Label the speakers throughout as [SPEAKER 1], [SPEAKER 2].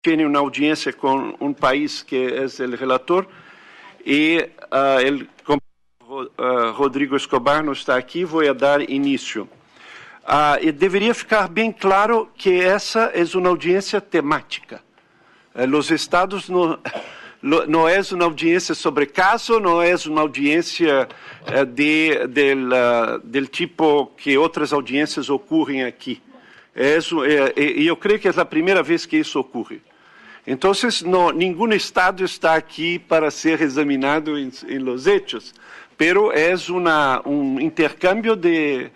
[SPEAKER 1] tiene una audiencia con un país que es el relator y el compañero Rodrigo Escobar no está aquí, voy a dar inicio. E deveria ficar bem claro que essa é uma audiência temática. Os estados não é uma audiência sobre caso, não é uma audiência del tipo que outras audiências ocorrem aqui. E eu creio que é a primeira vez que isso ocorre. Então, nenhum estado está aqui para ser examinado em los hechos, pero é intercâmbio de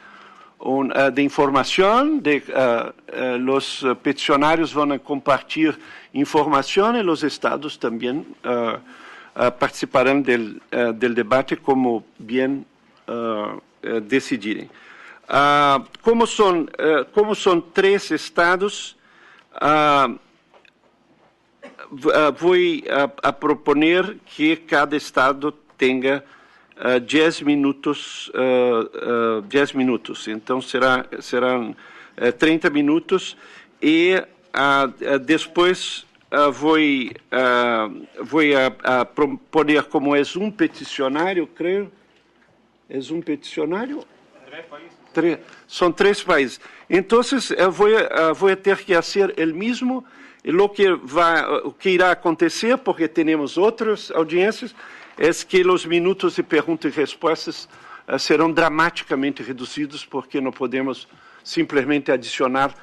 [SPEAKER 1] información, los peticionarios van a compartir información y los estados también participarán del debate como bien decidieren. Como son 3 estados, voy a proponer que cada estado tenga 10 minutos, então serão 30 minutos e depois vou proponer como é peticionário, creio, é peticionário? 3 países. São 3 países. Então, vou ter que fazer o mesmo, o que irá acontecer, porque temos outras audiências, é que os minutos de perguntas e respostas serão dramaticamente reduzidos, porque não podemos simplesmente adicionar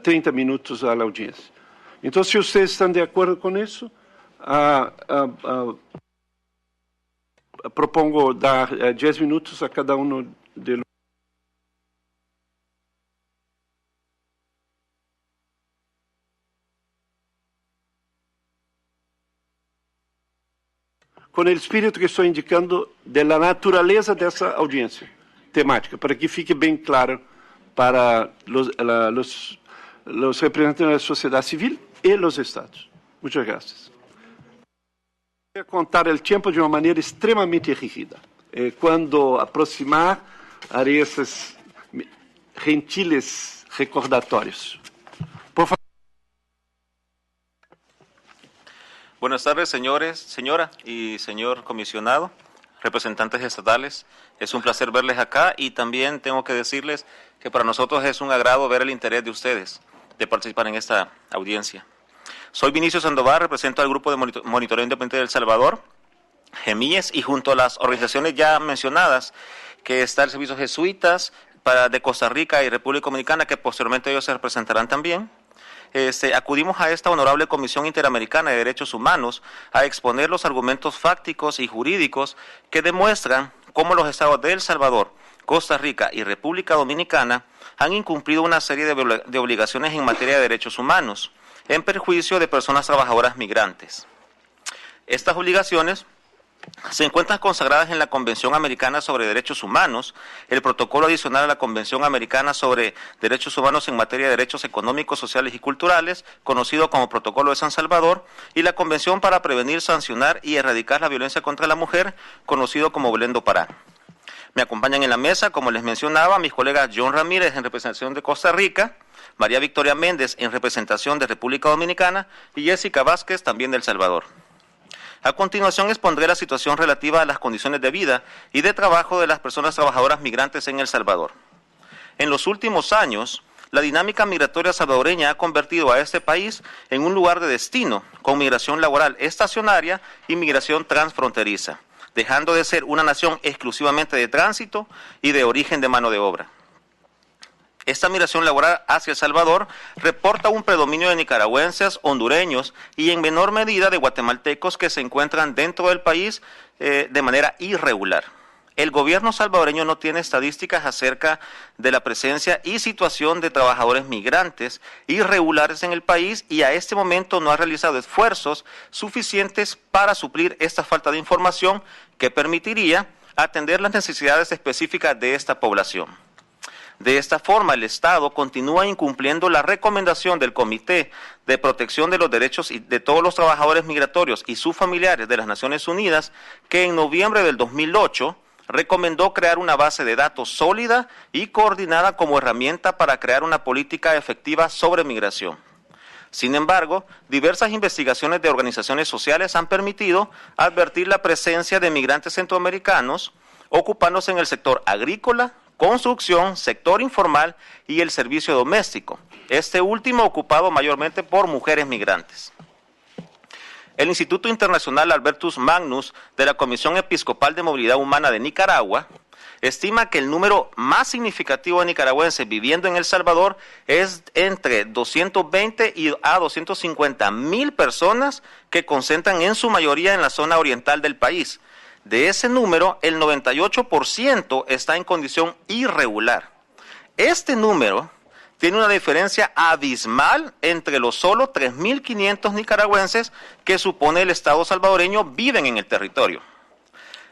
[SPEAKER 1] 30 minutos à audiência. Então, se vocês estão de acordo com isso, propongo dar 10 minutos a cada deles. Com o espírito que estou indicando da natureza dessa audiência temática, para que fique bem claro para os representantes da sociedade civil e os estados. Muitas graças. Vou contar o tempo de uma maneira extremamente rígida. Quando aproximar, harei esses gentiles recordatórios. Por favor.
[SPEAKER 2] Buenas tardes, señora y señor comisionado, representantes estatales. Es un placer verles acá y también tengo que decirles que para nosotros es un agrado ver el interés de ustedes de participar en esta audiencia. Soy Vinicio Sandoval, represento al Grupo de Monitoreo Independiente de El Salvador, GEMIES, y junto a las organizaciones ya mencionadas, que está el Servicio Jesuitas de Costa Rica y República Dominicana, que posteriormente ellos se representarán también. Acudimos a esta honorable Comisión Interamericana de Derechos Humanos a exponer los argumentos fácticos y jurídicos que demuestran cómo los estados de El Salvador, Costa Rica y República Dominicana han incumplido una serie de obligaciones en materia de derechos humanos, en perjuicio de personas trabajadoras migrantes. Estas obligaciones se encuentran consagradas en la Convención Americana sobre Derechos Humanos, el Protocolo Adicional a la Convención Americana sobre Derechos Humanos en materia de derechos económicos, sociales y culturales, conocido como Protocolo de San Salvador, y la Convención para prevenir, sancionar y erradicar la violencia contra la mujer, conocido como Belén do Pará. Me acompañan en la mesa, como les mencionaba, mis colegas John Ramírez en representación de Costa Rica, María Victoria Méndez en representación de República Dominicana y Jessica Vázquez también de El Salvador. A continuación expondré la situación relativa a las condiciones de vida y de trabajo de las personas trabajadoras migrantes en El Salvador. En los últimos años, la dinámica migratoria salvadoreña ha convertido a este país en un lugar de destino, con migración laboral estacionaria y migración transfronteriza, dejando de ser una nación exclusivamente de tránsito y de origen de mano de obra. Esta migración laboral hacia El Salvador reporta un predominio de nicaragüenses, hondureños y en menor medida de guatemaltecos que se encuentran dentro del país de manera irregular. El gobierno salvadoreño no tiene estadísticas acerca de la presencia y situación de trabajadores migrantes irregulares en el país y a este momento no ha realizado esfuerzos suficientes para suplir esta falta de información que permitiría atender las necesidades específicas de esta población. De esta forma, el Estado continúa incumpliendo la recomendación del Comité de Protección de los Derechos de todos los trabajadores migratorios y sus familiares de las Naciones Unidas, que en noviembre del 2008 recomendó crear una base de datos sólida y coordinada como herramienta para crear una política efectiva sobre migración. Sin embargo, diversas investigaciones de organizaciones sociales han permitido advertir la presencia de migrantes centroamericanos ocupándose en el sector agrícola, construcción, sector informal y el servicio doméstico, este último ocupado mayormente por mujeres migrantes. El Instituto Internacional Albertus Magnus de la Comisión Episcopal de Movilidad Humana de Nicaragua estima que el número más significativo de nicaragüenses viviendo en El Salvador es entre 220 a 250 mil personas que concentran en su mayoría en la zona oriental del país. De ese número, el 98% está en condición irregular. Este número tiene una diferencia abismal entre los solo 3.500 nicaragüenses que supone el Estado salvadoreño viven en el territorio.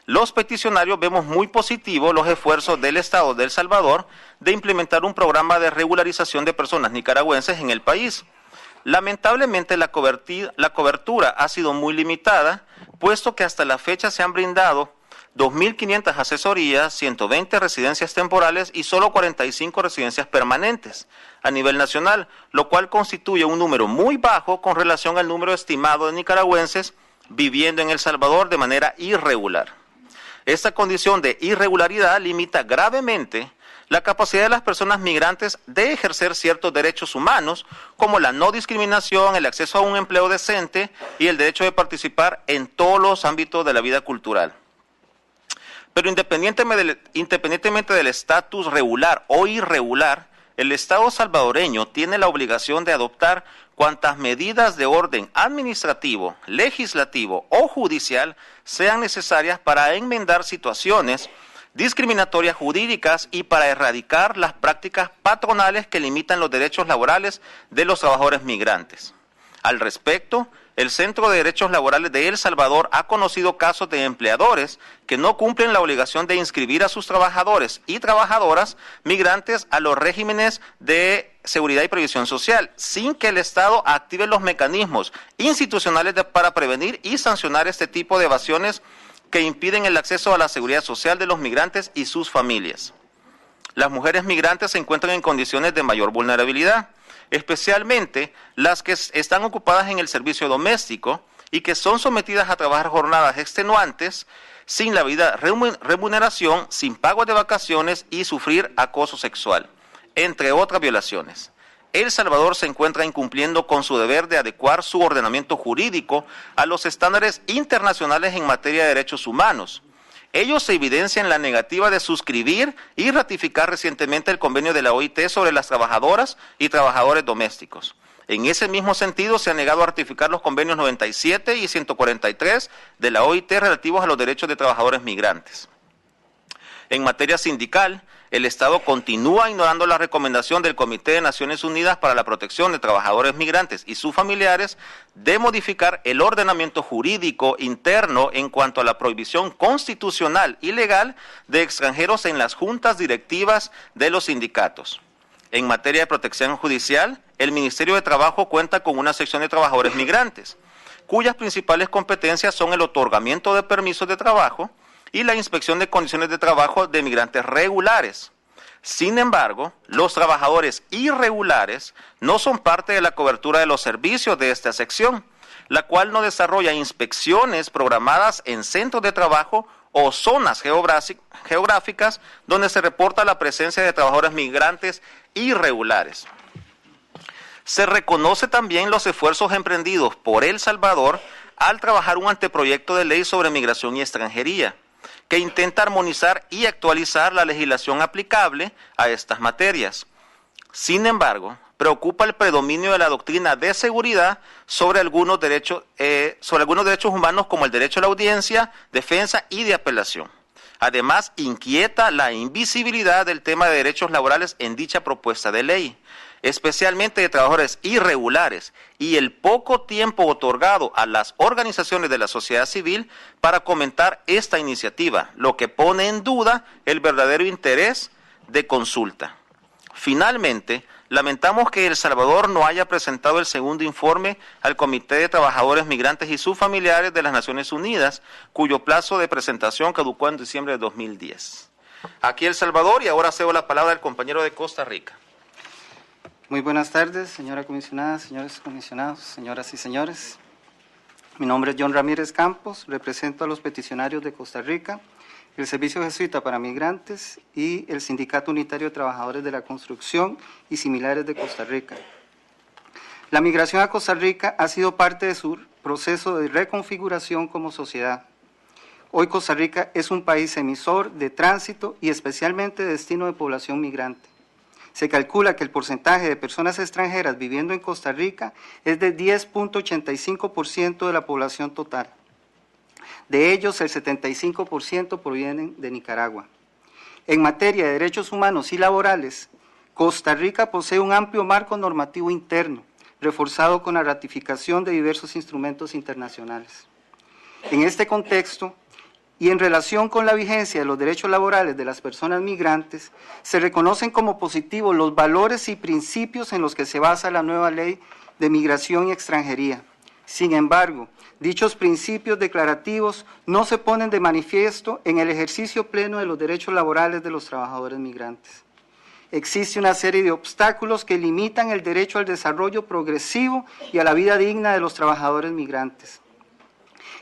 [SPEAKER 2] Los peticionarios vemos muy positivos los esfuerzos del Estado de El Salvador de implementar un programa de regularización de personas nicaragüenses en el país. Lamentablemente la cobertura ha sido muy limitada, puesto que hasta la fecha se han brindado 2.500 asesorías, 120 residencias temporales y solo 45 residencias permanentes a nivel nacional, lo cual constituye un número muy bajo con relación al número estimado de nicaragüenses viviendo en El Salvador de manera irregular. Esta condición de irregularidad limita gravemente la capacidad de las personas migrantes de ejercer ciertos derechos humanos, como la no discriminación, el acceso a un empleo decente y el derecho de participar en todos los ámbitos de la vida cultural. Pero independientemente del estatus regular o irregular, el Estado salvadoreño tiene la obligación de adoptar cuantas medidas de orden administrativo, legislativo o judicial sean necesarias para enmendar situaciones discriminatorias jurídicas y para erradicar las prácticas patronales que limitan los derechos laborales de los trabajadores migrantes. Al respecto, el Centro de Derechos Laborales de El Salvador ha conocido casos de empleadores que no cumplen la obligación de inscribir a sus trabajadores y trabajadoras migrantes a los regímenes de seguridad y previsión social, sin que el Estado active los mecanismos institucionales para prevenir y sancionar este tipo de evasiones que impiden el acceso a la seguridad social de los migrantes y sus familias. Las mujeres migrantes se encuentran en condiciones de mayor vulnerabilidad, especialmente las que están ocupadas en el servicio doméstico y que son sometidas a trabajar jornadas extenuantes, sin la debida remuneración, sin pago de vacaciones y sufrir acoso sexual, entre otras violaciones. El Salvador se encuentra incumpliendo con su deber de adecuar su ordenamiento jurídico a los estándares internacionales en materia de derechos humanos. Ello se evidencia en la negativa de suscribir y ratificar recientemente el convenio de la OIT sobre las trabajadoras y trabajadores domésticos. En ese mismo sentido, se ha negado a ratificar los convenios 97 y 143 de la OIT relativos a los derechos de trabajadores migrantes. En materia sindical, el Estado continúa ignorando la recomendación del Comité de Naciones Unidas para la Protección de Trabajadores Migrantes y sus familiares de modificar el ordenamiento jurídico interno en cuanto a la prohibición constitucional y legal de extranjeros en las juntas directivas de los sindicatos. En materia de protección judicial, el Ministerio de Trabajo cuenta con una sección de trabajadores migrantes, cuyas principales competencias son el otorgamiento de permisos de trabajo y la inspección de condiciones de trabajo de migrantes regulares. Sin embargo, los trabajadores irregulares no son parte de la cobertura de los servicios de esta sección, la cual no desarrolla inspecciones programadas en centros de trabajo o zonas geográficas donde se reporta la presencia de trabajadores migrantes irregulares. Se reconoce también los esfuerzos emprendidos por El Salvador al trabajar un anteproyecto de ley sobre migración y extranjería, que intenta armonizar y actualizar la legislación aplicable a estas materias. Sin embargo, preocupa el predominio de la doctrina de seguridad sobre algunos derechos humanos como el derecho a la audiencia, defensa y de apelación. Además, inquieta la invisibilidad del tema de derechos laborales en dicha propuesta de ley, especialmente de trabajadores irregulares, y el poco tiempo otorgado a las organizaciones de la sociedad civil para comentar esta iniciativa, lo que pone en duda el verdadero interés de consulta. Finalmente, lamentamos que El Salvador no haya presentado el segundo informe al Comité de Trabajadores Migrantes y sus familiares de las Naciones Unidas, cuyo plazo de presentación caducó en diciembre de 2010. Aquí El Salvador, y ahora cedo la palabra al compañero de Costa Rica.
[SPEAKER 3] Muy buenas tardes, señora comisionada, señores comisionados, señoras y señores. Mi nombre es John Ramírez Campos, represento a los peticionarios de Costa Rica, el Servicio Jesuita para Migrantes y el Sindicato Unitario de Trabajadores de la Construcción y similares de Costa Rica. La migración a Costa Rica ha sido parte de su proceso de reconfiguración como sociedad. Hoy Costa Rica es un país emisor de tránsito y especialmente de destino de población migrante. Se calcula que el porcentaje de personas extranjeras viviendo en Costa Rica es de 10.85% de la población total. De ellos, el 75% provienen de Nicaragua. En materia de derechos humanos y laborales, Costa Rica posee un amplio marco normativo interno, reforzado con la ratificación de diversos instrumentos internacionales. En este contexto, y en relación con la vigencia de los derechos laborales de las personas migrantes, se reconocen como positivos los valores y principios en los que se basa la nueva Ley de Migración y Extranjería. Sin embargo, dichos principios declarativos no se ponen de manifiesto en el ejercicio pleno de los derechos laborales de los trabajadores migrantes. Existe una serie de obstáculos que limitan el derecho al desarrollo progresivo y a la vida digna de los trabajadores migrantes.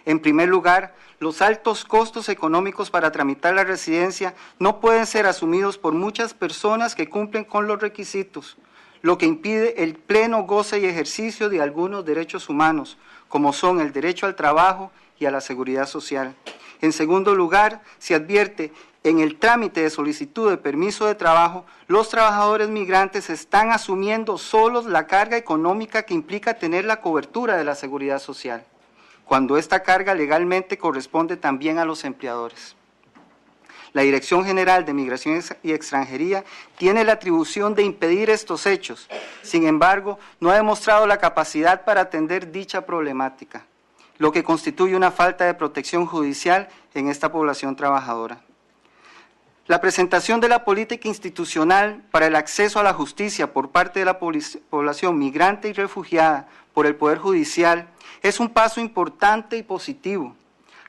[SPEAKER 3] En primer lugar, los altos costos económicos para tramitar la residencia no pueden ser asumidos por muchas personas que cumplen con los requisitos, lo que impide el pleno goce y ejercicio de algunos derechos humanos, como son el derecho al trabajo y a la seguridad social. En segundo lugar, se advierte en el trámite de solicitud de permiso de trabajo, los trabajadores migrantes están asumiendo solos la carga económica que implica tener la cobertura de la seguridad social, cuando esta carga legalmente corresponde también a los empleadores. La Dirección General de Migración y Extranjería tiene la atribución de impedir estos hechos. Sin embargo, no ha demostrado la capacidad para atender dicha problemática, lo que constituye una falta de protección judicial en esta población trabajadora. La presentación de la política institucional para el acceso a la justicia por parte de la población migrante y refugiada por el Poder Judicial es un paso importante y positivo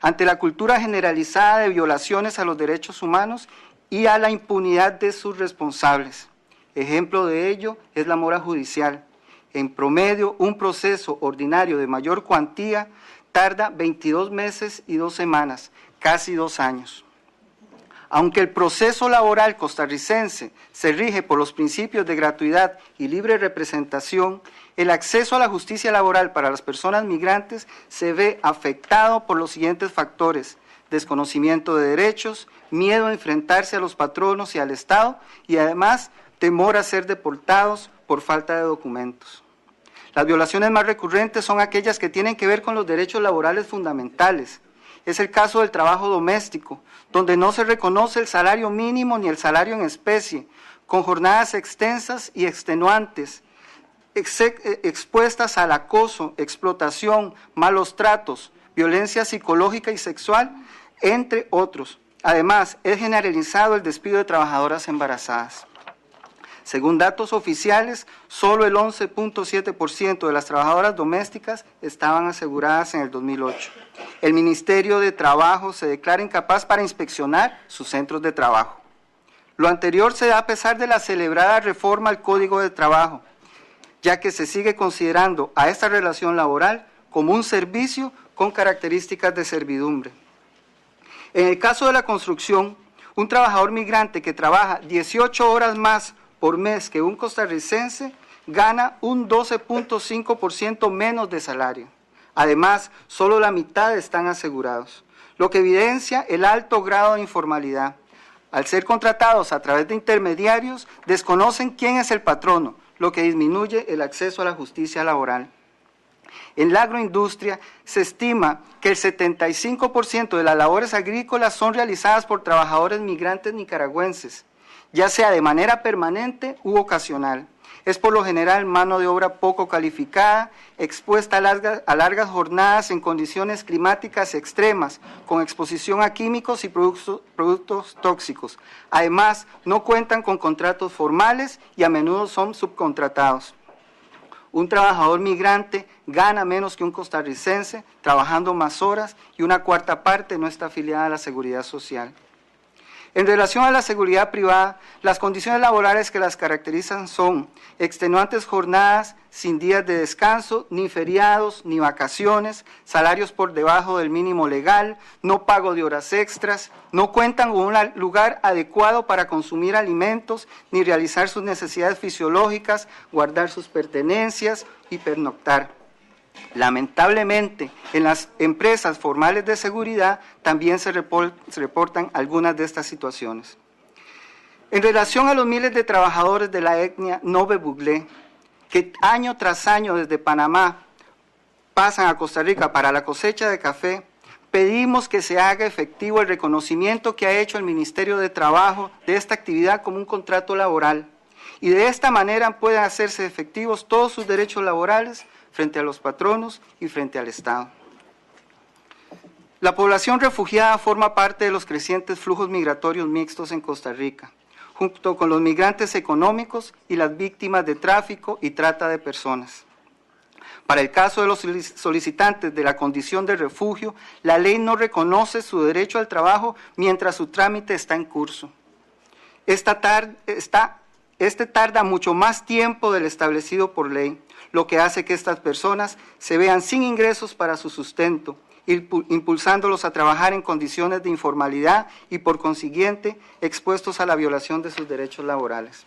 [SPEAKER 3] ante la cultura generalizada de violaciones a los derechos humanos y a la impunidad de sus responsables. Ejemplo de ello es la mora judicial. En promedio, un proceso ordinario de mayor cuantía tarda 22 meses y 2 semanas, casi 2 años. Aunque el proceso laboral costarricense se rige por los principios de gratuidad y libre representación, el acceso a la justicia laboral para las personas migrantes se ve afectado por los siguientes factores: desconocimiento de derechos, miedo a enfrentarse a los patronos y al Estado, y además temor a ser deportados por falta de documentos. Las violaciones más recurrentes son aquellas que tienen que ver con los derechos laborales fundamentales. Es el caso del trabajo doméstico, donde no se reconoce el salario mínimo ni el salario en especie, con jornadas extensas y extenuantes, expuestas al acoso, explotación, malos tratos, violencia psicológica y sexual, entre otros. Además, es generalizado el despido de trabajadoras embarazadas. Según datos oficiales, solo el 11.7% de las trabajadoras domésticas estaban aseguradas en el 2008. El Ministerio de Trabajo se declara incapaz para inspeccionar sus centros de trabajo. Lo anterior se da a pesar de la celebrada reforma al Código de Trabajo, ya que se sigue considerando a esta relación laboral como un servicio con características de servidumbre. En el caso de la construcción, un trabajador migrante que trabaja 18 horas más por mes que un costarricense gana un 12.5% menos de salario. Además, solo la mitad están asegurados, lo que evidencia el alto grado de informalidad. Al ser contratados a través de intermediarios, desconocen quién es el patrono, lo que disminuye el acceso a la justicia laboral. En la agroindustria se estima que el 75% de las labores agrícolas son realizadas por trabajadores migrantes nicaragüenses, ya sea de manera permanente u ocasional. Es por lo general mano de obra poco calificada, expuesta a largas jornadas en condiciones climáticas extremas, con exposición a químicos y productos tóxicos. Además, no cuentan con contratos formales y a menudo son subcontratados. Un trabajador migrante gana menos que un costarricense, trabajando más horas, y una cuarta parte no está afiliada a la Seguridad Social. En relación a la seguridad privada, las condiciones laborales que las caracterizan son extenuantes jornadas sin días de descanso, ni feriados, ni vacaciones, salarios por debajo del mínimo legal, no pago de horas extras, no cuentan con un lugar adecuado para consumir alimentos, ni realizar sus necesidades fisiológicas, guardar sus pertenencias y pernoctar. Lamentablemente, en las empresas formales de seguridad también se reportan algunas de estas situaciones. En relación a los miles de trabajadores de la etnia Nove Buglé, que año tras año desde Panamá pasan a Costa Rica para la cosecha de café, pedimos que se haga efectivo el reconocimiento que ha hecho el Ministerio de Trabajo de esta actividad como un contrato laboral, y de esta manera puedan hacerse efectivos todos sus derechos laborales frente a los patronos y frente al Estado. La población refugiada forma parte de los crecientes flujos migratorios mixtos en Costa Rica, junto con los migrantes económicos y las víctimas de tráfico y trata de personas. Para el caso de los solicitantes de la condición de refugio, la ley no reconoce su derecho al trabajo mientras su trámite está en curso. Este tarda mucho más tiempo del establecido por ley, lo que hace que estas personas se vean sin ingresos para su sustento, impulsándolos a trabajar en condiciones de informalidad y, por consiguiente, expuestos a la violación de sus derechos laborales.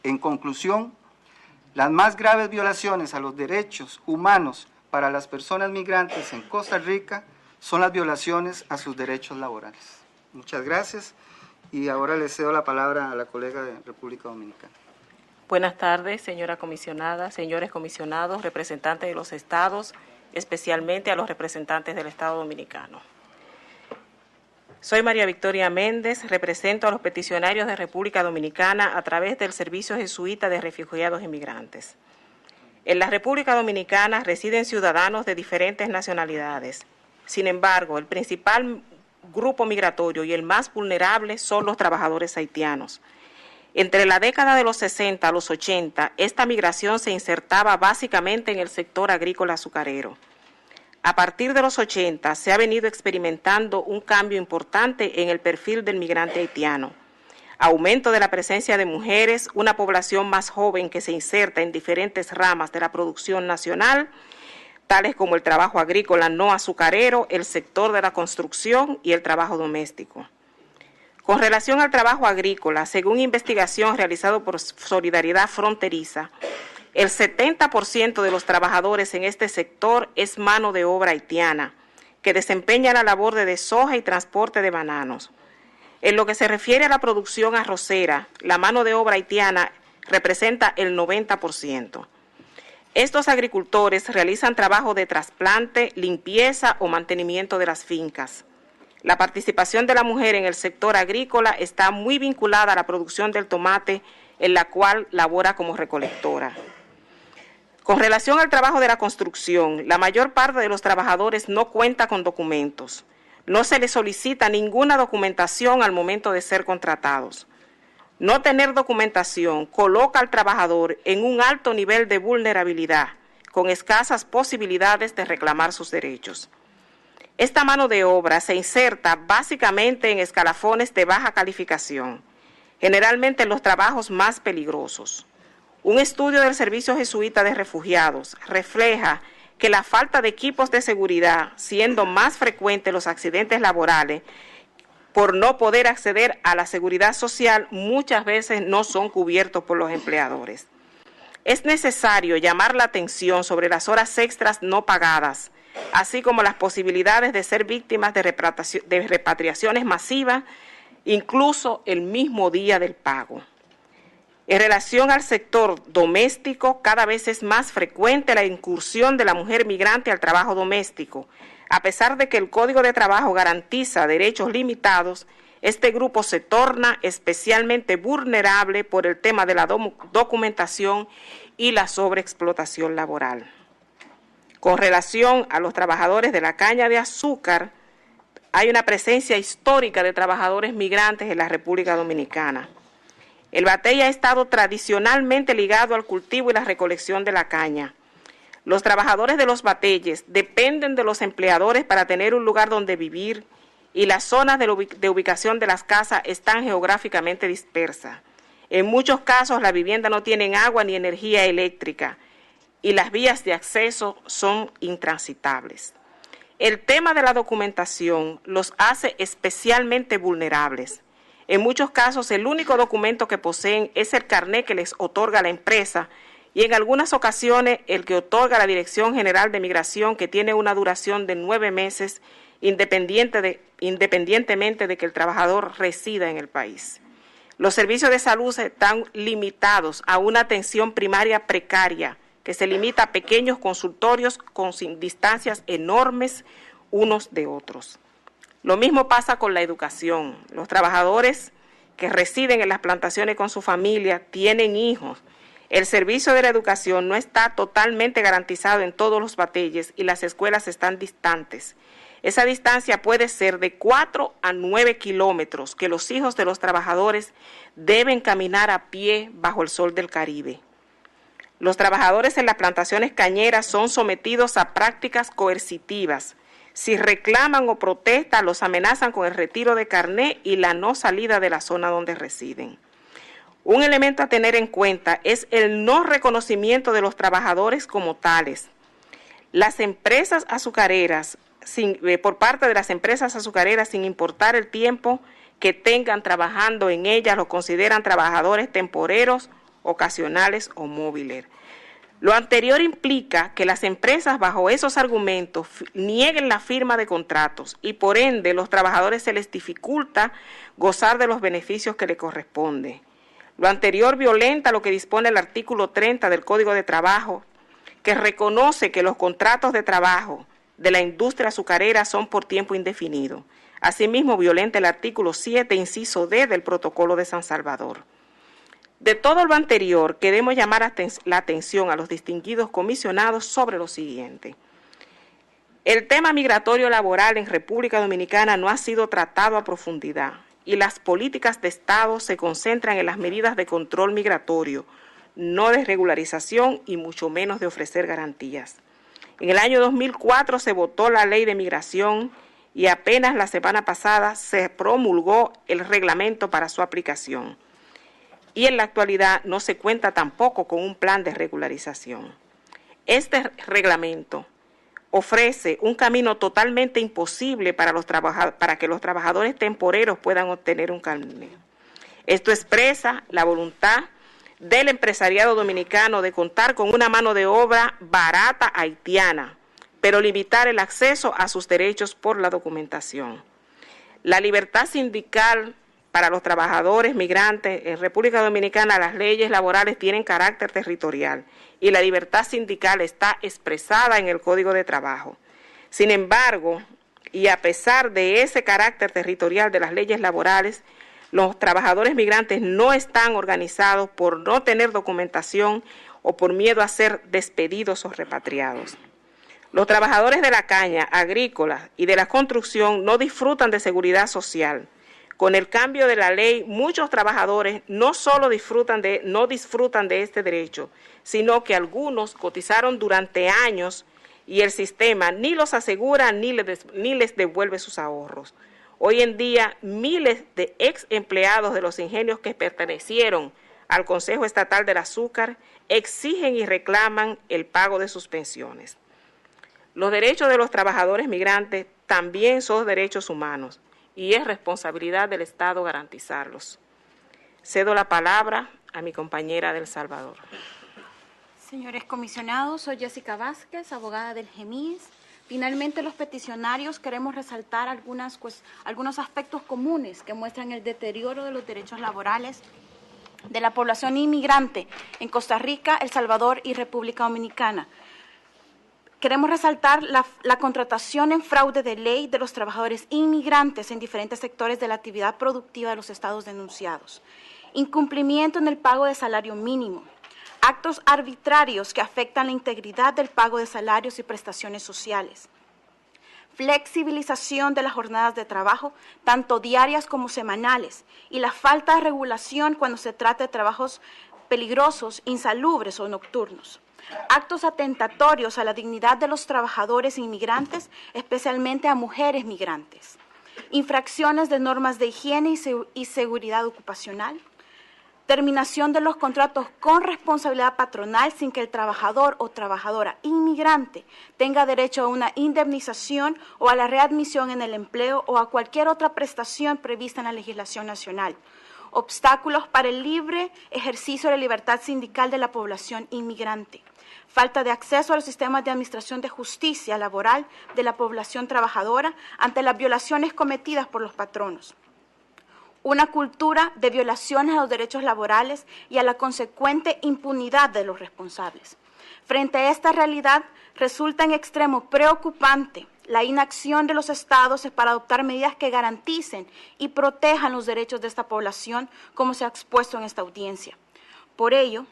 [SPEAKER 3] En conclusión, las más graves violaciones a los derechos humanos para las personas migrantes en Costa Rica son las violaciones a sus derechos laborales. Muchas gracias y ahora le cedo la palabra a la colega de República Dominicana.
[SPEAKER 4] Buenas tardes, señora comisionada, señores comisionados, representantes de los estados, especialmente a los representantes del Estado Dominicano. Soy María Victoria Méndez, represento a los peticionarios de República Dominicana a través del Servicio Jesuita de Refugiados e Inmigrantes. En la República Dominicana residen ciudadanos de diferentes nacionalidades. Sin embargo, el principal grupo migratorio y el más vulnerable son los trabajadores haitianos. Entre la década de los 60 a los 80, esta migración se insertaba básicamente en el sector agrícola azucarero. A partir de los 80 se ha venido experimentando un cambio importante en el perfil del migrante haitiano. Aumento de la presencia de mujeres, una población más joven que se inserta en diferentes ramas de la producción nacional, tales como el trabajo agrícola no azucarero, el sector de la construcción y el trabajo doméstico. Con relación al trabajo agrícola, según investigación realizada por Solidaridad Fronteriza, el 70% de los trabajadores en este sector es mano de obra haitiana, que desempeña la labor de deshoja y transporte de bananos. En lo que se refiere a la producción arrocera, la mano de obra haitiana representa el 90%. Estos agricultores realizan trabajo de trasplante, limpieza o mantenimiento de las fincas. La participación de la mujer en el sector agrícola está muy vinculada a la producción del tomate, en la cual labora como recolectora. Con relación al trabajo de la construcción, la mayor parte de los trabajadores no cuenta con documentos. No se les solicita ninguna documentación al momento de ser contratados. No tener documentación coloca al trabajador en un alto nivel de vulnerabilidad, con escasas posibilidades de reclamar sus derechos. Esta mano de obra se inserta básicamente en escalafones de baja calificación, generalmente en los trabajos más peligrosos. Un estudio del Servicio Jesuita de Refugiados refleja que la falta de equipos de seguridad, siendo más frecuentes los accidentes laborales, por no poder acceder a la seguridad social, muchas veces no son cubiertos por los empleadores. Es necesario llamar la atención sobre las horas extras no pagadas, así como las posibilidades de ser víctimas de repatriaciones masivas, incluso el mismo día del pago. En relación al sector doméstico, cada vez es más frecuente la incursión de la mujer migrante al trabajo doméstico. A pesar de que el Código de Trabajo garantiza derechos limitados, este grupo se torna especialmente vulnerable por el tema de la documentación y la sobreexplotación laboral. Con relación a los trabajadores de la caña de azúcar, hay una presencia histórica de trabajadores migrantes en la República Dominicana. El batey ha estado tradicionalmente ligado al cultivo y la recolección de la caña. Los trabajadores de los bateyes dependen de los empleadores para tener un lugar donde vivir y las zonas de ubicación de las casas están geográficamente dispersas. En muchos casos las viviendas no tienen agua ni energía eléctrica y las vías de acceso son intransitables. El tema de la documentación los hace especialmente vulnerables. En muchos casos el único documento que poseen es el carnet que les otorga la empresa y en algunas ocasiones el que otorga la Dirección General de Migración, que tiene una duración de 9 meses independientemente de que el trabajador resida en el país. Los servicios de salud están limitados a una atención primaria precaria que se limita a pequeños consultorios con distancias enormes unos de otros. Lo mismo pasa con la educación. Los trabajadores que residen en las plantaciones con su familia tienen hijos. El servicio de la educación no está totalmente garantizado en todos los batalles y las escuelas están distantes. Esa distancia puede ser de 4 a 9 kilómetros que los hijos de los trabajadores deben caminar a pie bajo el sol del Caribe. Los trabajadores en las plantaciones cañeras son sometidos a prácticas coercitivas. Si reclaman o protestan, los amenazan con el retiro de carné y la no salida de la zona donde residen. Un elemento a tener en cuenta es el no reconocimiento de los trabajadores como tales. Las empresas azucareras, por parte de las empresas azucareras, sin importar el tiempo que tengan trabajando en ellas, los consideran trabajadores temporeros, ocasionales o móviles. Lo anterior implica que las empresas bajo esos argumentos nieguen la firma de contratos y por ende los trabajadores se les dificulta gozar de los beneficios que les corresponden. Lo anterior violenta lo que dispone el artículo 30 del Código de Trabajo, que reconoce que los contratos de trabajo de la industria azucarera son por tiempo indefinido. Asimismo, violenta el artículo 7, inciso D del Protocolo de San Salvador. De todo lo anterior, queremos llamar la atención a los distinguidos comisionados sobre lo siguiente. El tema migratorio laboral en República Dominicana no ha sido tratado a profundidad y las políticas de Estado se concentran en las medidas de control migratorio, no de regularización y mucho menos de ofrecer garantías. En el año 2004 se votó la Ley de Migración y apenas la semana pasada se promulgó el reglamento para su aplicación. Y en la actualidad no se cuenta tampoco con un plan de regularización. Este reglamento ofrece un camino totalmente imposible para que los trabajadores temporeros puedan obtener un carnet. Esto expresa la voluntad del empresariado dominicano de contar con una mano de obra barata haitiana, pero limitar el acceso a sus derechos por la documentación. La libertad sindical para los trabajadores migrantes en República Dominicana, las leyes laborales tienen carácter territorial y la libertad sindical está expresada en el Código de Trabajo. Sin embargo, y a pesar de ese carácter territorial de las leyes laborales, los trabajadores migrantes no están organizados por no tener documentación o por miedo a ser despedidos o repatriados. Los trabajadores de la caña, agrícola y de la construcción no disfrutan de seguridad social. Con el cambio de la ley, muchos trabajadores no solo no disfrutan de este derecho, sino que algunos cotizaron durante años y el sistema ni los asegura ni les devuelve sus ahorros. Hoy en día, miles de ex empleados de los ingenios que pertenecieron al Consejo Estatal del Azúcar exigen y reclaman el pago de sus pensiones. Los derechos de los trabajadores migrantes también son derechos humanos y es responsabilidad del Estado garantizarlos. Cedo la palabra a mi compañera del Salvador.
[SPEAKER 5] Señores comisionados, soy Jessica Vázquez, abogada del GEMIS. Finalmente, los peticionarios queremos resaltar algunos aspectos comunes que muestran el deterioro de los derechos laborales de la población inmigrante en Costa Rica, El Salvador y República Dominicana. Queremos resaltar la contratación en fraude de ley de los trabajadores inmigrantes en diferentes sectores de la actividad productiva de los estados denunciados, incumplimiento en el pago de salario mínimo, actos arbitrarios que afectan la integridad del pago de salarios y prestaciones sociales, flexibilización de las jornadas de trabajo, tanto diarias como semanales, y la falta de regulación cuando se trata de trabajos peligrosos, insalubres o nocturnos. Actos atentatorios a la dignidad de los trabajadores inmigrantes, especialmente a mujeres migrantes. infracciones de normas de higiene y seguridad ocupacional, terminación de los contratos con responsabilidad patronal sin que el trabajador o trabajadora inmigrante tenga derecho a una indemnización o a la readmisión en el empleo o a cualquier otra prestación prevista en la legislación nacional, obstáculos para el libre ejercicio de la libertad sindical de la población inmigrante, falta de acceso a los sistemas de administración de justicia laboral de la población trabajadora ante las violaciones cometidas por los patronos, una cultura de violaciones a los derechos laborales y a la consecuente impunidad de los responsables. Frente a esta realidad, resulta en extremo preocupante la inacción de los estados para adoptar medidas que garanticen y protejan los derechos de esta población, como se ha expuesto en esta audiencia. Por ello,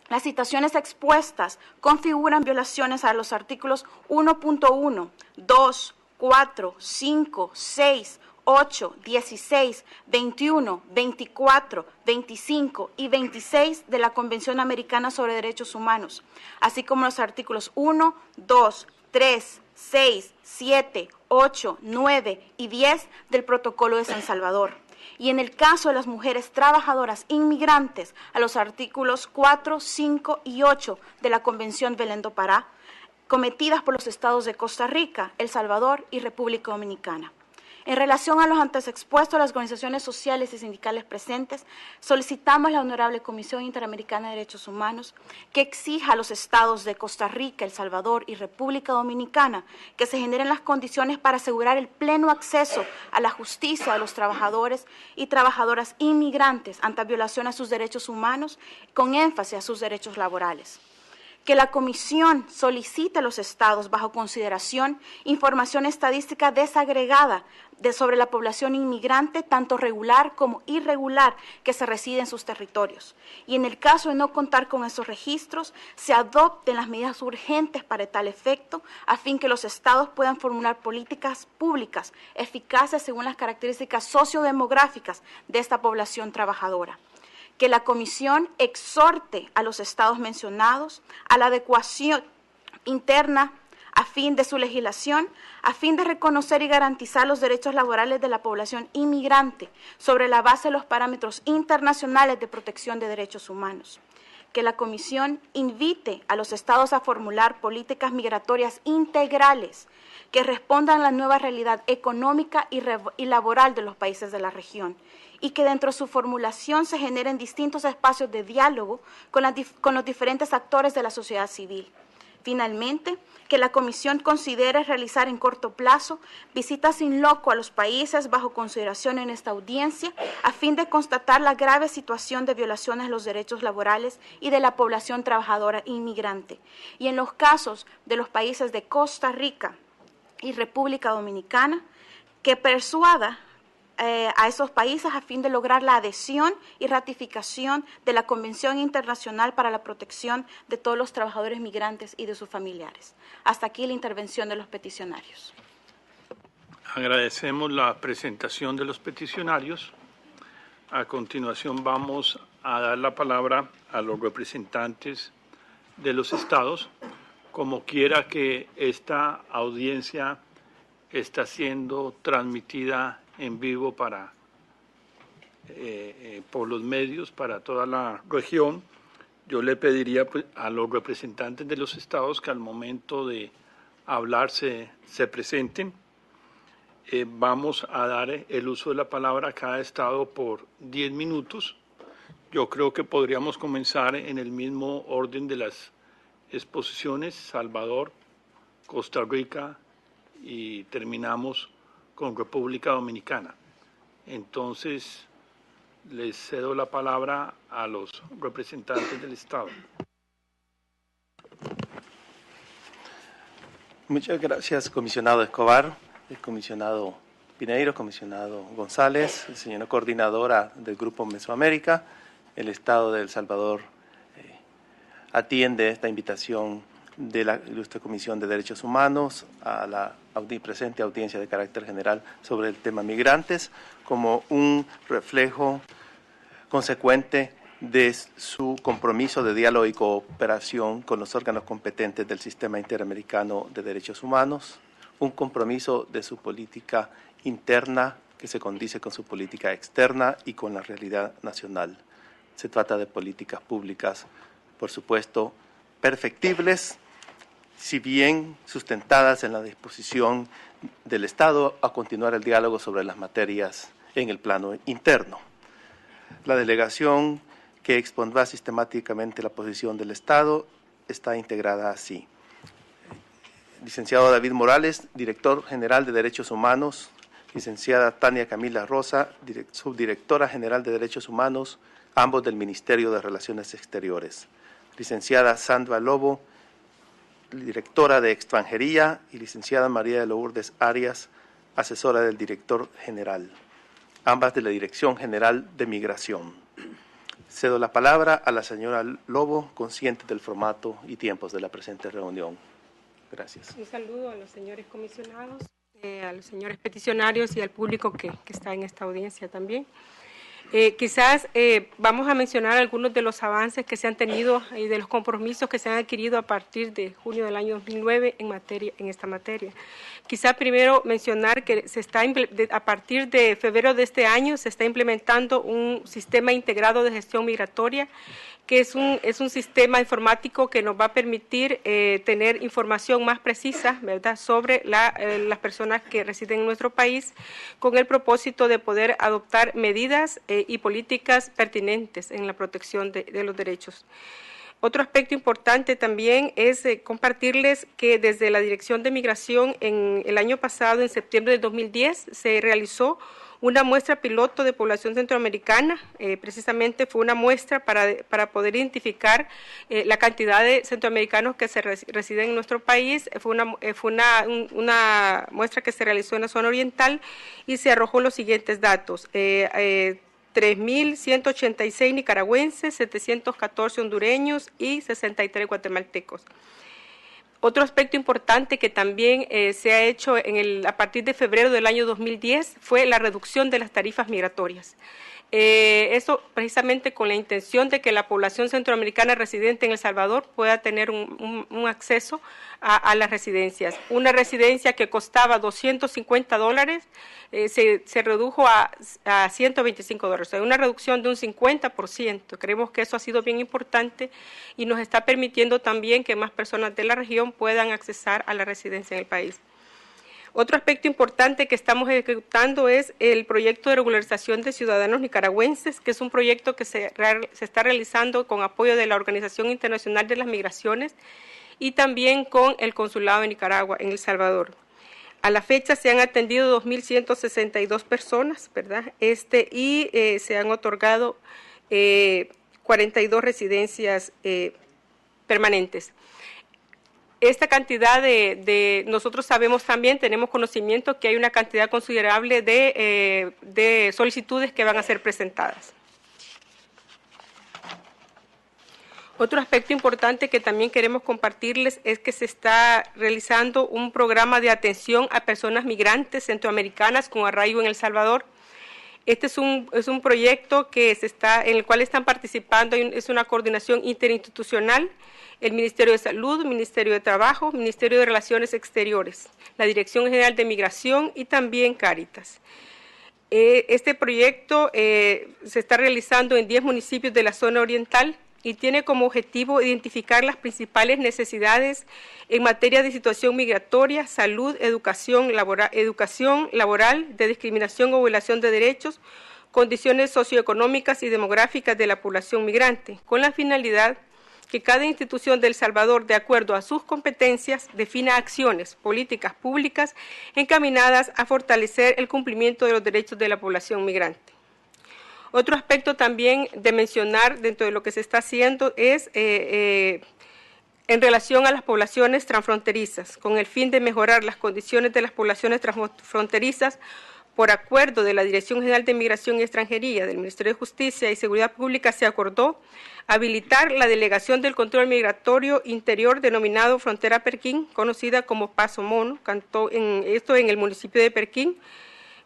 [SPEAKER 5] las citaciones expuestas configuran violaciones a los artículos 1.1, 2, 4, 5, 6, 8, 16, 21, 24, 25 y 26 de la Convención Americana sobre Derechos Humanos, así como los artículos 1, 2, 3, 6, 7, 8, 9 y 10 del Protocolo de San Salvador. Y en el caso de las mujeres trabajadoras inmigrantes, a los artículos 4, 5 y 8 de la Convención Belén do Pará, cometidas por los estados de Costa Rica, El Salvador y República Dominicana. En relación a los antes expuestos, las organizaciones sociales y sindicales presentes, solicitamos a la Honorable Comisión Interamericana de Derechos Humanos que exija a los estados de Costa Rica, El Salvador y República Dominicana que se generen las condiciones para asegurar el pleno acceso a la justicia de los trabajadores y trabajadoras inmigrantes ante violación a sus derechos humanos, con énfasis a sus derechos laborales. Que la Comisión solicite a los estados, bajo consideración, información estadística desagregada sobre la población inmigrante, tanto regular como irregular, que se reside en sus territorios. Y en el caso de no contar con esos registros, se adopten las medidas urgentes para tal efecto, a fin que los estados puedan formular políticas públicas eficaces según las características sociodemográficas de esta población trabajadora. Que la Comisión exhorte a los estados mencionados a la adecuación interna a fin de su legislación, a fin de reconocer y garantizar los derechos laborales de la población inmigrante sobre la base de los parámetros internacionales de protección de derechos humanos. Que la Comisión invite a los estados a formular políticas migratorias integrales que respondan a la nueva realidad económica y laboral de los países de la región, y que dentro de su formulación se generen distintos espacios de diálogo con los diferentes actores de la sociedad civil. Finalmente, que la Comisión considere realizar en corto plazo visitas in loco a los países bajo consideración en esta audiencia, a fin de constatar la grave situación de violaciones a los derechos laborales y de la población trabajadora inmigrante. Y en los casos de los países de Costa Rica y República Dominicana, que persuada a esos países a fin de lograr la adhesión y ratificación de la Convención Internacional para la Protección de todos los trabajadores migrantes y de sus familiares. Hasta aquí la intervención de los peticionarios.
[SPEAKER 6] Agradecemos la presentación de los peticionarios. A continuación vamos a dar la palabra a los representantes de los estados. Como quiera que esta audiencia está siendo transmitida en vivo por los medios para toda la región, yo le pediría a los representantes de los estados que al momento de hablar se presenten. Vamos a dar el uso de la palabra a cada estado por 10 minutos. Yo creo que podríamos comenzar en el mismo orden de las exposiciones: Salvador, Costa Rica, y terminamos con República Dominicana. Entonces, les cedo la palabra a los representantes del Estado.
[SPEAKER 7] Muchas gracias, comisionado Escobar, el comisionado Pineiro, comisionado González, señora coordinadora del Grupo Mesoamérica. El Estado de El Salvador atiende esta invitación de la Ilustre Comisión de Derechos Humanos a la presente audiencia de carácter general sobre el tema migrantes como un reflejo consecuente de su compromiso de diálogo y cooperación con los órganos competentes del Sistema Interamericano de Derechos Humanos, un compromiso de su política interna que se condice con su política externa y con la realidad nacional. Se trata de políticas públicas, por supuesto, perfectibles, si bien sustentadas en la disposición del Estado a continuar el diálogo sobre las materias en el plano interno. La delegación que expondrá sistemáticamente la posición del Estado está integrada así. Licenciado David Morales, Director General de Derechos Humanos. Licenciada Tania Camila Rosa, Subdirectora General de Derechos Humanos, ambos del Ministerio de Relaciones Exteriores. Licenciada Sandra Lobo, Directora de Extranjería, y licenciada María de Lourdes Arias, asesora del Director General, ambas de la Dirección General de Migración. Cedo la palabra a la señora Lobo, consciente del formato y tiempos de la presente reunión. Gracias.
[SPEAKER 8] Un saludo a los señores comisionados, a los señores peticionarios y al público que está en esta audiencia también. Quizás vamos a mencionar algunos de los avances que se han tenido y de los compromisos que se han adquirido a partir de junio del año 2009 en esta materia. Quizás primero mencionar que a partir de febrero de este año se está implementando un sistema integrado de gestión migratoria, que es un sistema informático que nos va a permitir tener información más precisa, ¿verdad?, sobre las personas que residen en nuestro país, con el propósito de poder adoptar medidas y políticas pertinentes en la protección de los derechos. Otro aspecto importante también es compartirles que desde la Dirección de Migración en el año pasado, en septiembre del 2010, se realizó una muestra piloto de población centroamericana. Precisamente fue una muestra para poder identificar la cantidad de centroamericanos que se residen en nuestro país. Fue una muestra que se realizó en la zona oriental y se arrojó los siguientes datos. 3.186 nicaragüenses, 714 hondureños y 63 guatemaltecos. Otro aspecto importante que también se ha hecho a partir de febrero del año 2010 fue la reducción de las tarifas migratorias. Eso precisamente con la intención de que la población centroamericana residente en El Salvador pueda tener un acceso a las residencias. Una residencia que costaba $250 se redujo a $125, o sea, una reducción de un 50%. Creemos que eso ha sido bien importante y nos está permitiendo también que más personas de la región puedan accesar a la residencia en el país. Otro aspecto importante que estamos ejecutando es el proyecto de regularización de ciudadanos nicaragüenses, que es un proyecto que se está realizando con apoyo de la Organización Internacional de las Migraciones y también con el Consulado de Nicaragua en El Salvador. A la fecha se han atendido 2.162 personas, ¿verdad? Y se han otorgado 42 residencias permanentes. Esta cantidad nosotros sabemos también, tenemos conocimiento que hay una cantidad considerable de solicitudes que van a ser presentadas. Otro aspecto importante que también queremos compartirles es que se está realizando un programa de atención a personas migrantes centroamericanas con arraigo en El Salvador. Este es un proyecto en el cual están participando, es una coordinación interinstitucional, el Ministerio de Salud, Ministerio de Trabajo, Ministerio de Relaciones Exteriores, la Dirección General de Migración y también Cáritas. Este proyecto se está realizando en 10 municipios de la zona oriental y tiene como objetivo identificar las principales necesidades en materia de situación migratoria, salud, educación laboral, de discriminación o violación de derechos, condiciones socioeconómicas y demográficas de la población migrante, con la finalidad que cada institución de El Salvador, de acuerdo a sus competencias, defina acciones, políticas públicas encaminadas a fortalecer el cumplimiento de los derechos de la población migrante. Otro aspecto también de mencionar dentro de lo que se está haciendo es en relación a las poblaciones transfronterizas, con el fin de mejorar las condiciones de las poblaciones transfronterizas. Por acuerdo de la Dirección General de Migración y Extranjería, del Ministerio de Justicia y Seguridad Pública, se acordó habilitar la Delegación del Control Migratorio Interior denominado Frontera Perquín, conocida como Paso Mono, esto en el municipio de Perquín,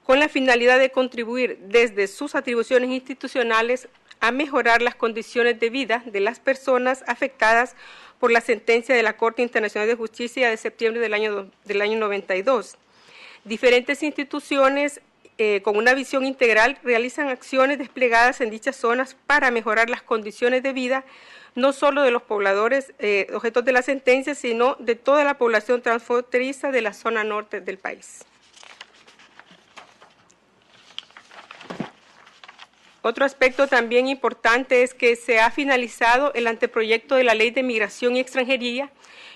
[SPEAKER 8] con la finalidad de contribuir desde sus atribuciones institucionales a mejorar las condiciones de vida de las personas afectadas por la sentencia de la Corte Internacional de Justicia de septiembre del año 92. Diferentes instituciones con una visión integral realizan acciones desplegadas en dichas zonas para mejorar las condiciones de vida, no solo de los pobladores objetos de la sentencia, sino de toda la población transfronteriza de la zona norte del país. Otro aspecto también importante es que se ha finalizado el anteproyecto de la Ley de Migración y Extranjería,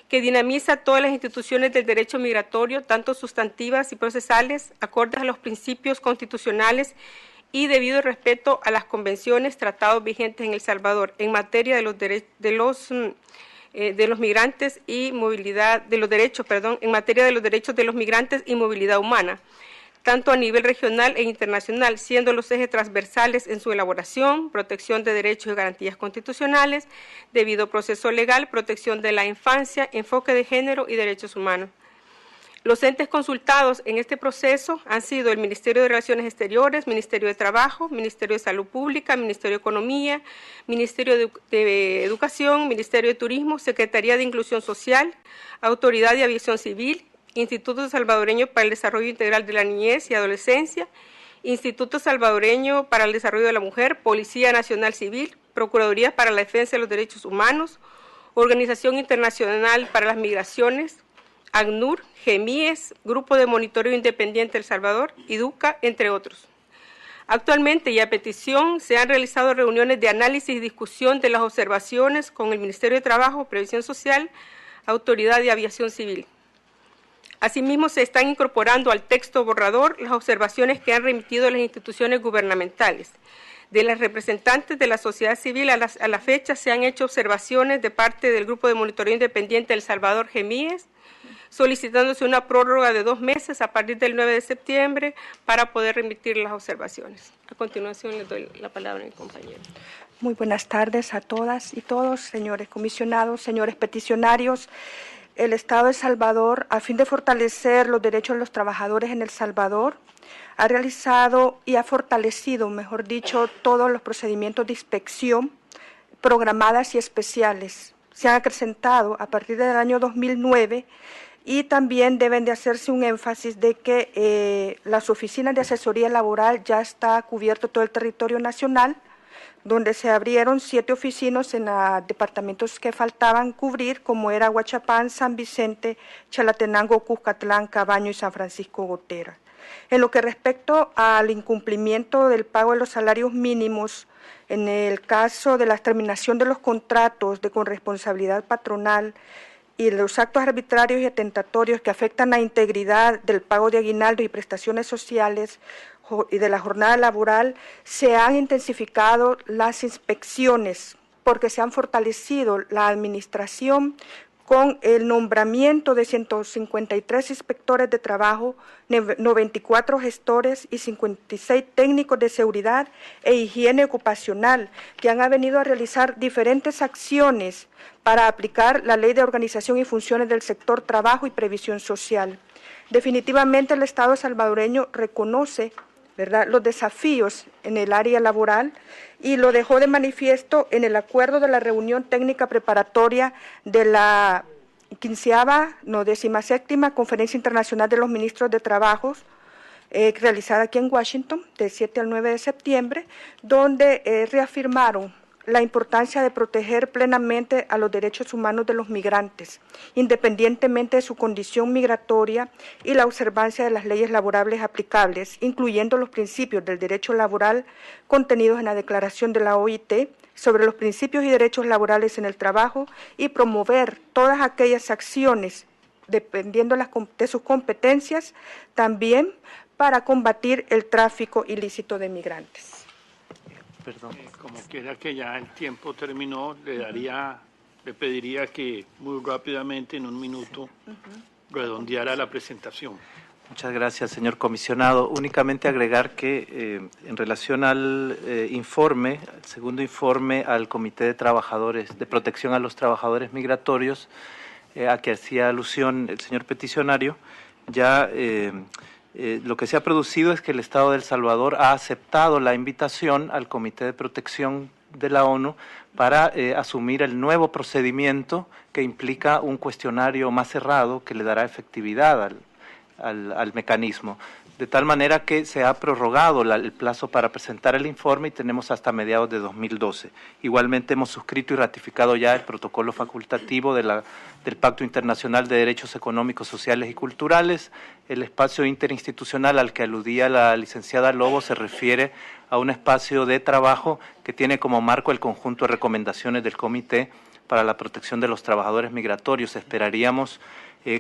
[SPEAKER 8] que dinamiza todas las instituciones del derecho migratorio, tanto sustantivas y procesales, acordes a los principios constitucionales y debido respeto a las convenciones, tratados vigentes en El Salvador en materia de los migrantes y movilidad, en materia de los derechos de los migrantes y movilidad humana, tanto a nivel regional e internacional, siendo los ejes transversales en su elaboración, protección de derechos y garantías constitucionales, debido proceso legal, protección de la infancia, enfoque de género y derechos humanos. Los entes consultados en este proceso han sido el Ministerio de Relaciones Exteriores, Ministerio de Trabajo, Ministerio de Salud Pública, Ministerio de Economía, Ministerio de Educación, Ministerio de Turismo, Secretaría de Inclusión Social, Autoridad de Aviación Civil, Instituto Salvadoreño para el Desarrollo Integral de la Niñez y Adolescencia, Instituto Salvadoreño para el Desarrollo de la Mujer, Policía Nacional Civil, Procuraduría para la Defensa de los Derechos Humanos, Organización Internacional para las Migraciones, ACNUR, GEMIES, Grupo de Monitoreo Independiente El Salvador, IDUCA, entre otros. Actualmente y a petición se han realizado reuniones de análisis y discusión de las observaciones con el Ministerio de Trabajo, Previsión Social, Autoridad de Aviación Civil. Asimismo, se están incorporando al texto borrador las observaciones que han remitido las instituciones gubernamentales. De las representantes de la sociedad civil a la fecha se han hecho observaciones de parte del Grupo de Monitoreo Independiente El Salvador, GEMIES, solicitándose una prórroga de 2 meses a partir del 9 de septiembre para poder remitir las observaciones. A continuación le doy la palabra a mi compañero.
[SPEAKER 9] Muy buenas tardes a todas y todos, señores comisionados, señores peticionarios. El Estado de El Salvador, a fin de fortalecer los derechos de los trabajadores en El Salvador, ha realizado y ha fortalecido, mejor dicho, todos los procedimientos de inspección programadas y especiales. Se han acrecentado a partir del año 2009 y también deben de hacerse un énfasis de que las oficinas de asesoría laboral ya está cubierto todo el territorio nacional, donde se abrieron 7 oficinas en los departamentos que faltaban cubrir, como era Huachapán, San Vicente, Chalatenango, Cuscatlán, Cabaño y San Francisco Gotera. En lo que respecta al incumplimiento del pago de los salarios mínimos, en el caso de la terminación de los contratos de corresponsabilidad patronal y los actos arbitrarios y atentatorios que afectan la integridad del pago de aguinaldos y prestaciones sociales y de la jornada laboral, se han intensificado las inspecciones porque se han fortalecido la administración con el nombramiento de 153 inspectores de trabajo, 94 gestores y 56 técnicos de seguridad e higiene ocupacional, que han venido a realizar diferentes acciones para aplicar la Ley de Organización y Funciones del Sector Trabajo y Previsión Social. Definitivamente el Estado salvadoreño reconoce, ¿verdad?, los desafíos en el área laboral y lo dejó de manifiesto en el acuerdo de la reunión técnica preparatoria de la 17ª Conferencia Internacional de los Ministros de Trabajo, realizada aquí en Washington, del 7 al 9 de septiembre, donde reafirmaron la importancia de proteger plenamente a los derechos humanos de los migrantes, independientemente de su condición migratoria y la observancia de las leyes laborables aplicables, incluyendo los principios del derecho laboral contenidos en la Declaración de la OIT sobre los principios y derechos laborales en el trabajo y promover todas aquellas acciones, dependiendo de sus competencias, también para combatir el tráfico ilícito de migrantes.
[SPEAKER 6] Como quiera que ya el tiempo terminó, le pediría que muy rápidamente, en un minuto, redondeara la presentación.
[SPEAKER 7] Muchas gracias, señor comisionado. Únicamente agregar que en relación al informe, el segundo informe al Comité de Trabajadores, de Protección a los Trabajadores Migratorios, a que hacía alusión el señor peticionario, ya lo que se ha producido es que el Estado de El Salvador ha aceptado la invitación al Comité de Protección de la ONU para asumir el nuevo procedimiento que implica un cuestionario más cerrado que le dará efectividad al mecanismo. De tal manera que se ha prorrogado el plazo para presentar el informe y tenemos hasta mediados de 2012. Igualmente hemos suscrito y ratificado ya el protocolo facultativo del Pacto Internacional de Derechos Económicos, Sociales y Culturales. El espacio interinstitucional al que aludía la licenciada Lobo se refiere a un espacio de trabajo que tiene como marco el conjunto de recomendaciones del Comité para la Protección de los Trabajadores Migratorios. Esperaríamos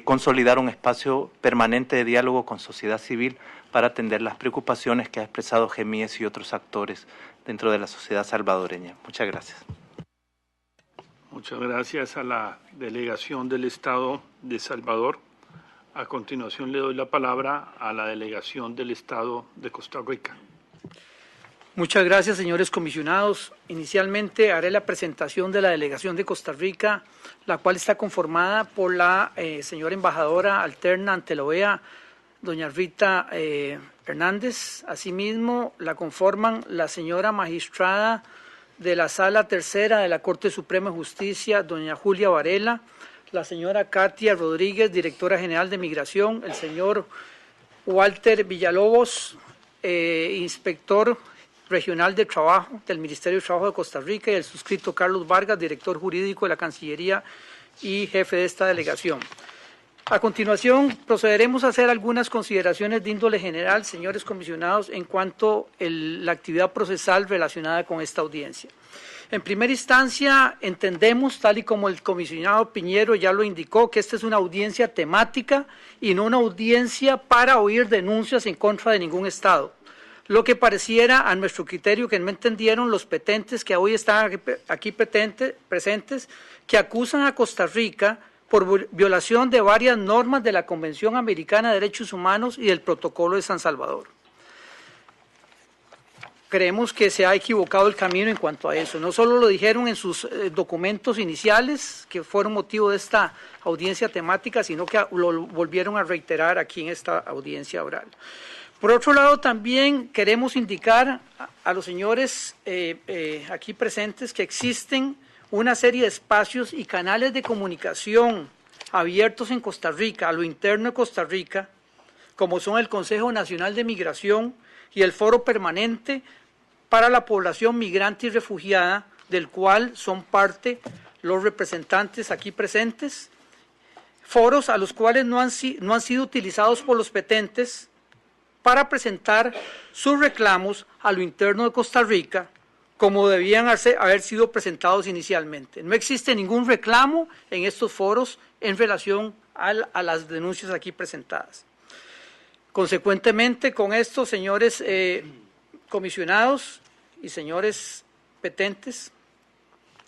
[SPEAKER 7] consolidar un espacio permanente de diálogo con sociedad civil para atender las preocupaciones que ha expresado GEMIES y otros actores dentro de la sociedad salvadoreña. Muchas gracias.
[SPEAKER 6] Muchas gracias a la delegación del Estado de Salvador. A continuación le doy la palabra a la delegación del Estado de Costa Rica.
[SPEAKER 10] Muchas gracias, señores comisionados. Inicialmente haré la presentación de la delegación de Costa Rica, la cual está conformada por la señora embajadora alterna ante la OEA, doña Rita Hernández. Asimismo, la conforman la señora magistrada de la Sala Tercera de la Corte Suprema de Justicia, doña Julia Varela, la señora Katia Rodríguez, directora general de Migración, el señor Walter Villalobos, inspector regional de Trabajo del Ministerio de Trabajo de Costa Rica, y el suscrito Carlos Vargas, director jurídico de la Cancillería y jefe de esta delegación. A continuación, procederemos a hacer algunas consideraciones de índole general, señores comisionados, en cuanto a la actividad procesal relacionada con esta audiencia. En primera instancia, entendemos, tal y como el comisionado Piñero ya lo indicó, que esta es una audiencia temática y no una audiencia para oír denuncias en contra de ningún Estado. Lo que pareciera, a nuestro criterio, que no entendieron los petentes que hoy están aquí presentes, que acusan a Costa Rica por violación de varias normas de la Convención Americana de Derechos Humanos y del Protocolo de San Salvador. Creemos que se ha equivocado el camino en cuanto a eso. No solo lo dijeron en sus documentos iniciales, que fueron motivo de esta audiencia temática, sino que lo volvieron a reiterar aquí en esta audiencia oral. Por otro lado, también queremos indicar a los señores aquí presentes que existen una serie de espacios y canales de comunicación abiertos en Costa Rica, a lo interno de Costa Rica, como son el Consejo Nacional de Migración y el Foro Permanente para la Población Migrante y Refugiada, del cual son parte los representantes aquí presentes, foros a los cuales no han sido utilizados por los petentes para presentar sus reclamos a lo interno de Costa Rica, como debían haber sido presentados inicialmente. No existe ningún reclamo en estos foros en relación a las denuncias aquí presentadas. Consecuentemente, con esto, señores comisionados y señores petentes,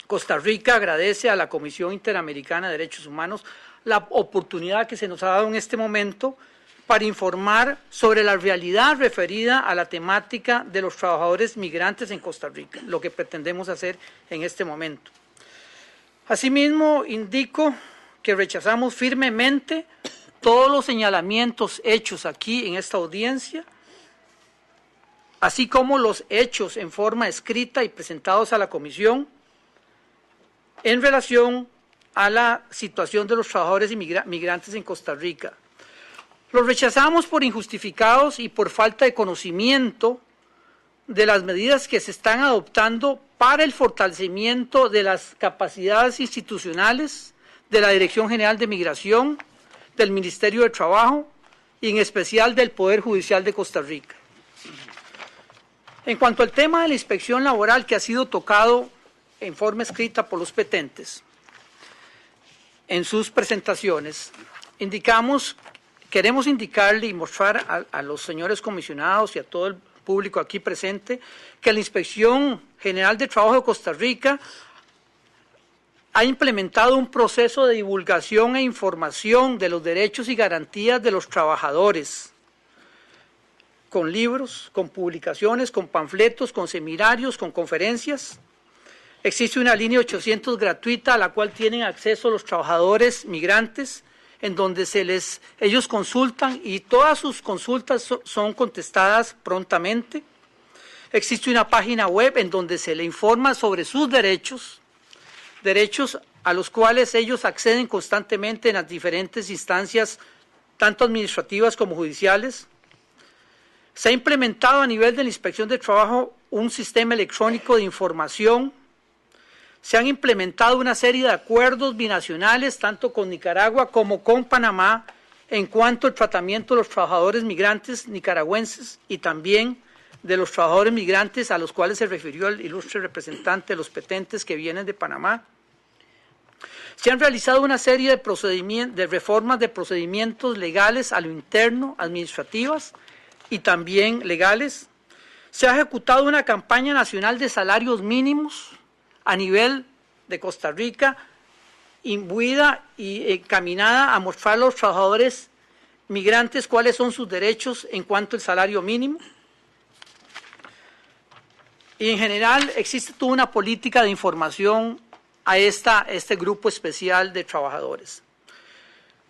[SPEAKER 10] Costa Rica agradece a la Comisión Interamericana de Derechos Humanos la oportunidad que se nos ha dado en este momento para informar sobre la realidad referida a la temática de los trabajadores migrantes en Costa Rica, lo que pretendemos hacer en este momento. Asimismo, indico que rechazamos firmemente todos los señalamientos hechos aquí en esta audiencia, así como los hechos en forma escrita y presentados a la Comisión en relación a la situación de los trabajadores migrantes en Costa Rica. Los rechazamos por injustificados y por falta de conocimiento de las medidas que se están adoptando para el fortalecimiento de las capacidades institucionales de la Dirección General de Migración, del Ministerio de Trabajo y en especial del Poder Judicial de Costa Rica. En cuanto al tema de la inspección laboral que ha sido tocado en forma escrita por los petentes en sus presentaciones, queremos indicarle y mostrar a los señores comisionados y a todo el público aquí presente que la Inspección General de Trabajo de Costa Rica ha implementado un proceso de divulgación e información de los derechos y garantías de los trabajadores, con libros, con publicaciones, con panfletos, con seminarios, con conferencias. Existe una línea 800 gratuita a la cual tienen acceso los trabajadores migrantes, en donde ellos consultan y todas sus consultas son contestadas prontamente. Existe una página web en donde se le informa sobre sus derechos a los cuales ellos acceden constantemente en las diferentes instancias, tanto administrativas como judiciales. Se ha implementado a nivel de la Inspección de Trabajo un sistema electrónico de información. Se han implementado una serie de acuerdos binacionales, tanto con Nicaragua como con Panamá, en cuanto al tratamiento de los trabajadores migrantes nicaragüenses y también de los trabajadores migrantes a los cuales se refirió el ilustre representante de los petentes que vienen de Panamá. Se han realizado una serie de reformas de procedimientos legales a lo interno, administrativas y también legales. Se ha ejecutado una campaña nacional de salarios mínimos a nivel de Costa Rica, imbuida y encaminada a mostrar a los trabajadores migrantes cuáles son sus derechos en cuanto al salario mínimo. Y en general existe toda una política de información a este grupo especial de trabajadores.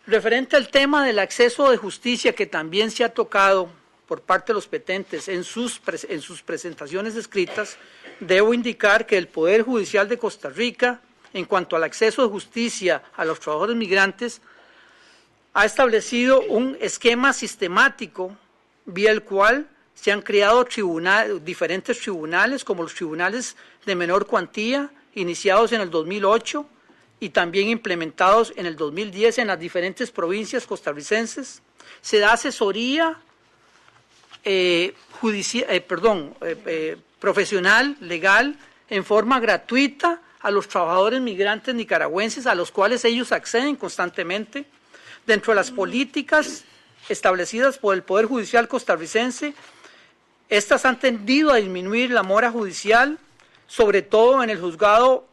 [SPEAKER 10] Referente al tema del acceso de justicia, que también se ha tocado por parte de los petentes en sus presentaciones escritas, debo indicar que el Poder Judicial de Costa Rica, en cuanto al acceso de justicia a los trabajadores migrantes, ha establecido un esquema sistemático vía el cual se han creado diferentes tribunales, como los tribunales de menor cuantía, iniciados en el 2008 y también implementados en el 2010 en las diferentes provincias costarricenses. Se da asesoría profesional, legal, en forma gratuita a los trabajadores migrantes nicaragüenses, a los cuales ellos acceden constantemente. Dentro de las políticas establecidas por el Poder Judicial costarricense, estas han tendido a disminuir la mora judicial, sobre todo en el juzgado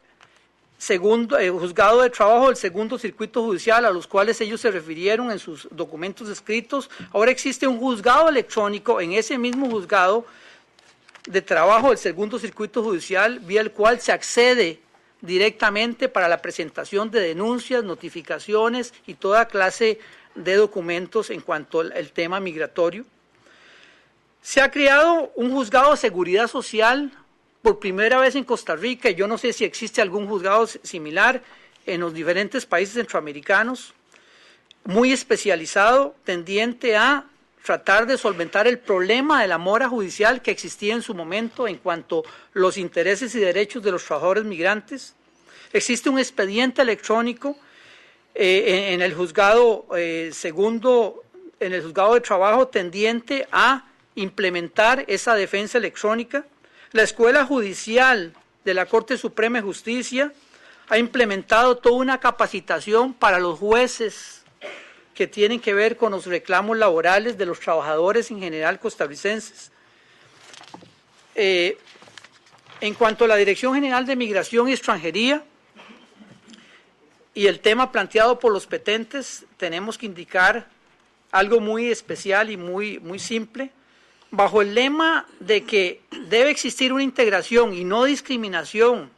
[SPEAKER 10] de trabajo del segundo circuito judicial, a los cuales ellos se refirieron en sus documentos escritos. Ahora existe un juzgado electrónico en ese mismo juzgado de trabajo del segundo circuito judicial, vía el cual se accede directamente para la presentación de denuncias, notificaciones y toda clase de documentos en cuanto al tema migratorio. Se ha creado un juzgado de seguridad social por primera vez en Costa Rica, y yo no sé si existe algún juzgado similar en los diferentes países centroamericanos, muy especializado, tendiente a tratar de solventar el problema de la mora judicial que existía en su momento en cuanto a los intereses y derechos de los trabajadores migrantes. Existe un expediente electrónico en el juzgado en el juzgado de trabajo tendiente a implementar esa defensa electrónica. La Escuela Judicial de la Corte Suprema de Justicia ha implementado toda una capacitación para los jueces que tienen que ver con los reclamos laborales de los trabajadores en general costarricenses. En cuanto a la Dirección General de Migración y Extranjería y el tema planteado por los petentes, tenemos que indicar algo muy especial y muy simple. Bajo el lema de que debe existir una integración y no discriminación,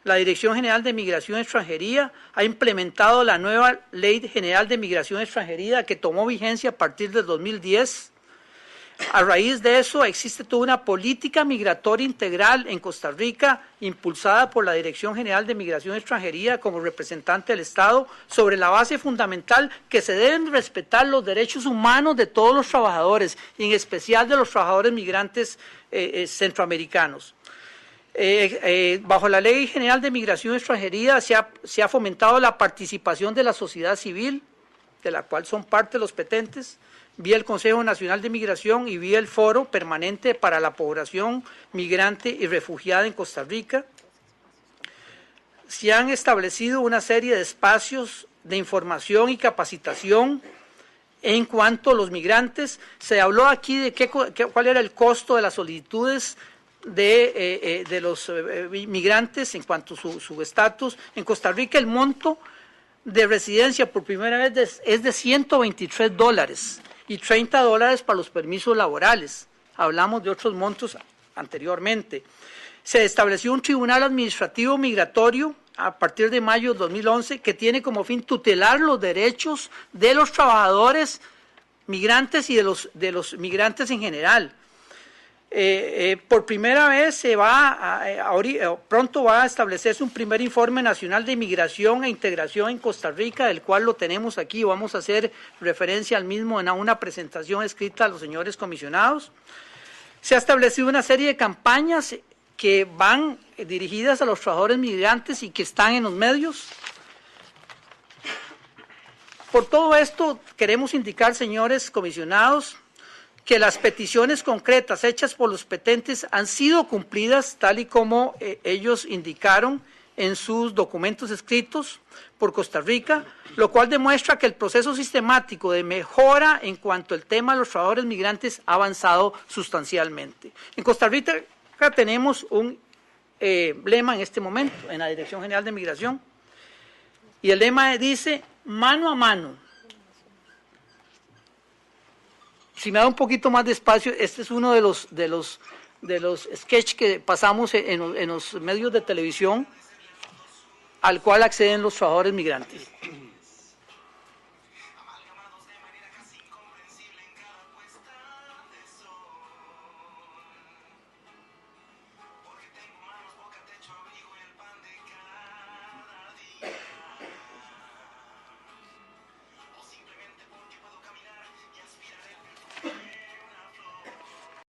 [SPEAKER 10] la Dirección General de Migración y Extranjería ha implementado la nueva Ley General de Migración y Extranjería que tomó vigencia a partir del 2010. A raíz de eso existe toda una política migratoria integral en Costa Rica impulsada por la Dirección General de Migración y Extranjería como representante del Estado, sobre la base fundamental que se deben respetar los derechos humanos de todos los trabajadores, y en especial de los trabajadores migrantes centroamericanos. Bajo la Ley General de Migración y Extranjería se ha fomentado la participación de la sociedad civil, de la cual son parte los petentes, vía el Consejo Nacional de Migración y vía el Foro Permanente para la Población Migrante y Refugiada en Costa Rica. Se han establecido una serie de espacios de información y capacitación en cuanto a los migrantes. Se habló aquí de cuál era el costo de las solicitudes de los migrantes en cuanto a su estatus. En Costa Rica el monto de residencia por primera vez es de $123 y $30 para los permisos laborales. Hablamos de otros montos anteriormente. Se estableció un tribunal administrativo migratorio a partir de mayo de 2011 que tiene como fin tutelar los derechos de los trabajadores migrantes y de los migrantes en general. por primera vez pronto va a establecerse un primer informe nacional de migración e integración en Costa Rica, del cual lo tenemos aquí, vamos a hacer referencia al mismo en una presentación escrita a los señores comisionados. Se ha establecido una serie de campañas que van dirigidas a los trabajadores migrantes y que están en los medios. Por todo esto, queremos indicar, señores comisionados, que las peticiones concretas hechas por los petentes han sido cumplidas tal y como ellos indicaron en sus documentos escritos por Costa Rica, lo cual demuestra que el proceso sistemático de mejora en cuanto al tema de los trabajadores migrantes ha avanzado sustancialmente. En Costa Rica tenemos un lema en este momento en la Dirección General de Migración, y el lema dice: mano a mano. Si me da un poquito más de espacio, este es uno de los sketches que pasamos en los medios de televisión al cual acceden los trabajadores migrantes.